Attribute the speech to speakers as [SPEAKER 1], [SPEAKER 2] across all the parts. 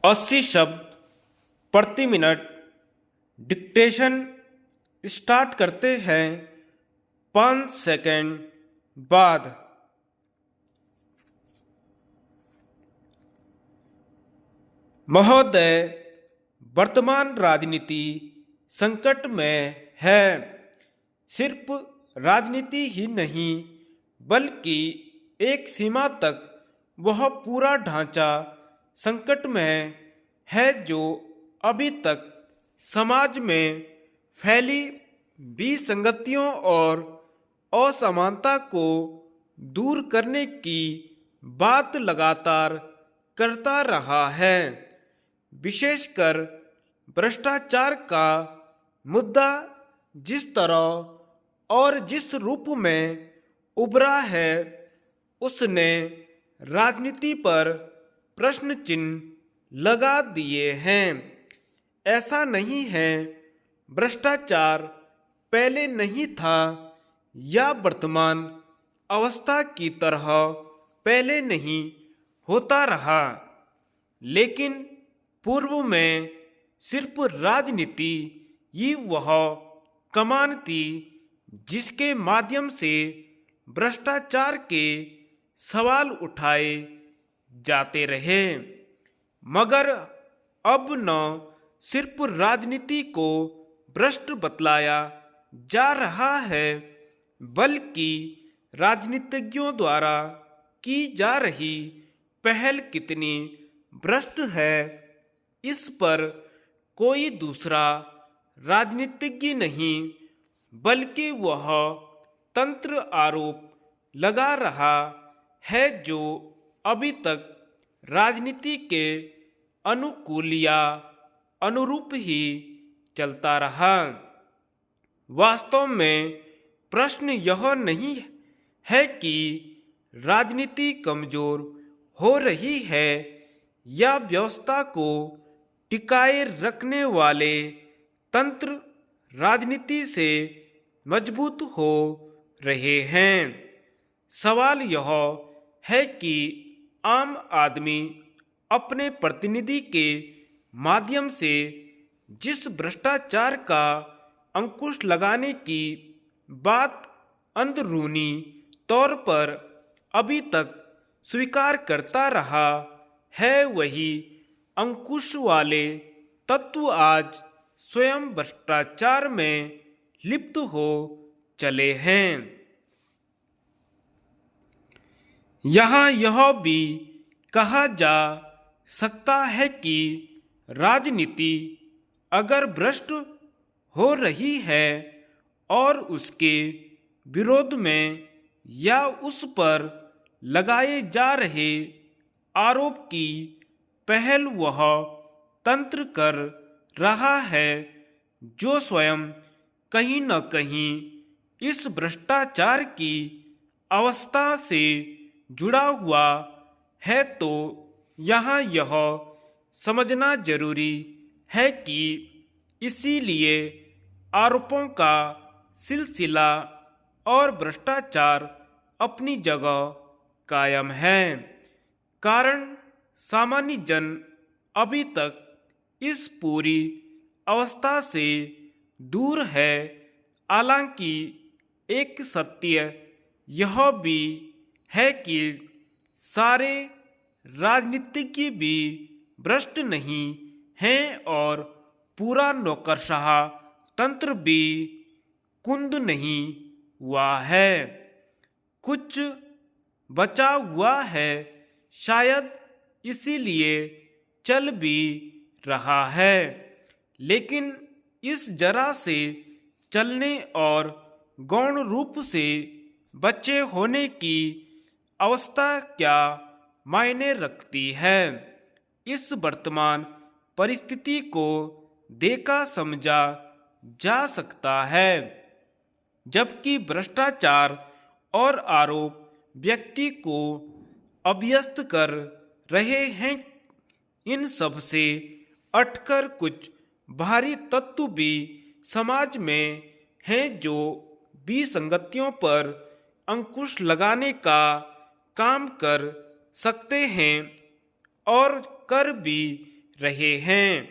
[SPEAKER 1] 80 शब्द प्रति minute dictation start करते हैं 5 सेकंड बाद। महोदय, वर्तमान राजनीति संकट में है। सिर्फ राजनीति ही नहीं बल्कि एक सीमा तक वह पूरा ढांचा संकट में है जो अभी तक समाज में फैली विसंगतियों और असमानता को दूर करने की बात लगातार करता रहा है। विशेषकर भ्रष्टाचार का मुद्दा जिस तरह और जिस रूप में उभरा है, उसने राजनीति पर प्रश्न चिन्ह लगा दिए हैं। ऐसा नहीं है भ्रष्टाचार पहले नहीं था या वर्तमान अवस्था की तरह पहले नहीं होता रहा, लेकिन पूर्व में सिर्फ राजनीति ही वह कमान थी जिसके माध्यम से भ्रष्टाचार के सवाल उठाए जाते रहे। मगर अब न सिर्फ राजनीति को भ्रष्ट बतलाया जा रहा है, बल्कि राजनीतिज्ञों द्वारा की जा रही पहल कितनी भ्रष्ट है, इस पर कोई दूसरा राजनीतिज्ञ नहीं बल्कि वह तंत्र आरोप लगा रहा है जो अभी तक राजनीति के अनुकूल या अनुरूप ही चलता रहा। वास्तव में प्रश्न यह नहीं है कि राजनीति कमजोर हो रही है या व्यवस्था को टिकाए रखने वाले तंत्र राजनीति से मजबूत हो रहे हैं। सवाल यह है कि आम आदमी अपने प्रतिनिधि के माध्यम से जिस भ्रष्टाचार का अंकुश लगाने की बात अंदरूनी तौर पर अभी तक स्वीकार करता रहा है, वही अंकुश वाले तत्व आज स्वयं भ्रष्टाचार में लिप्त हो चले हैं। यहाँ यह भी कहा जा सकता है कि राजनीति अगर भ्रष्ट हो रही है और उसके विरोध में या उस पर लगाए जा रहे आरोप की पहल वह तंत्र कर रहा है जो स्वयं कहीं न कहीं इस भ्रष्टाचार की अवस्था से जुड़ा हुआ है, तो यहाँ यह समझना जरूरी है कि इसीलिए आरोपों का सिलसिला और भ्रष्टाचार अपनी जगह कायम है। कारण सामान्य जन अभी तक इस पूरी अवस्था से दूर है। हालांकि एक सत्य यह भी है कि सारे राजनीतिज्ञ भी भ्रष्ट नहीं हैं और पूरा नौकरशाह तंत्र भी कुंद नहीं हुआ है। कुछ बचा हुआ है, शायद इसीलिए चल भी रहा है, लेकिन इस जरा से चलने और गौण रूप से बचे होने की अवस्था क्या मायने रखती है। इस वर्तमान परिस्थिति को देखा समझा जा सकता है, जबकि भ्रष्टाचार और आरोप व्यक्ति को अभ्यस्त कर रहे हैं। इन सब से हटकर कुछ बाहरी तत्व भी समाज में हैं जो विसंगतियों पर अंकुश लगाने का काम कर सकते हैं और कर भी रहे हैं,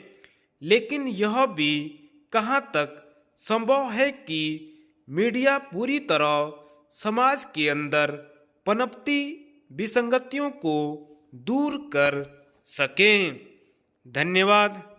[SPEAKER 1] लेकिन यह भी कहाँ तक संभव है कि मीडिया पूरी तरह समाज के अंदर पनपती विसंगतियों को दूर कर सके। धन्यवाद।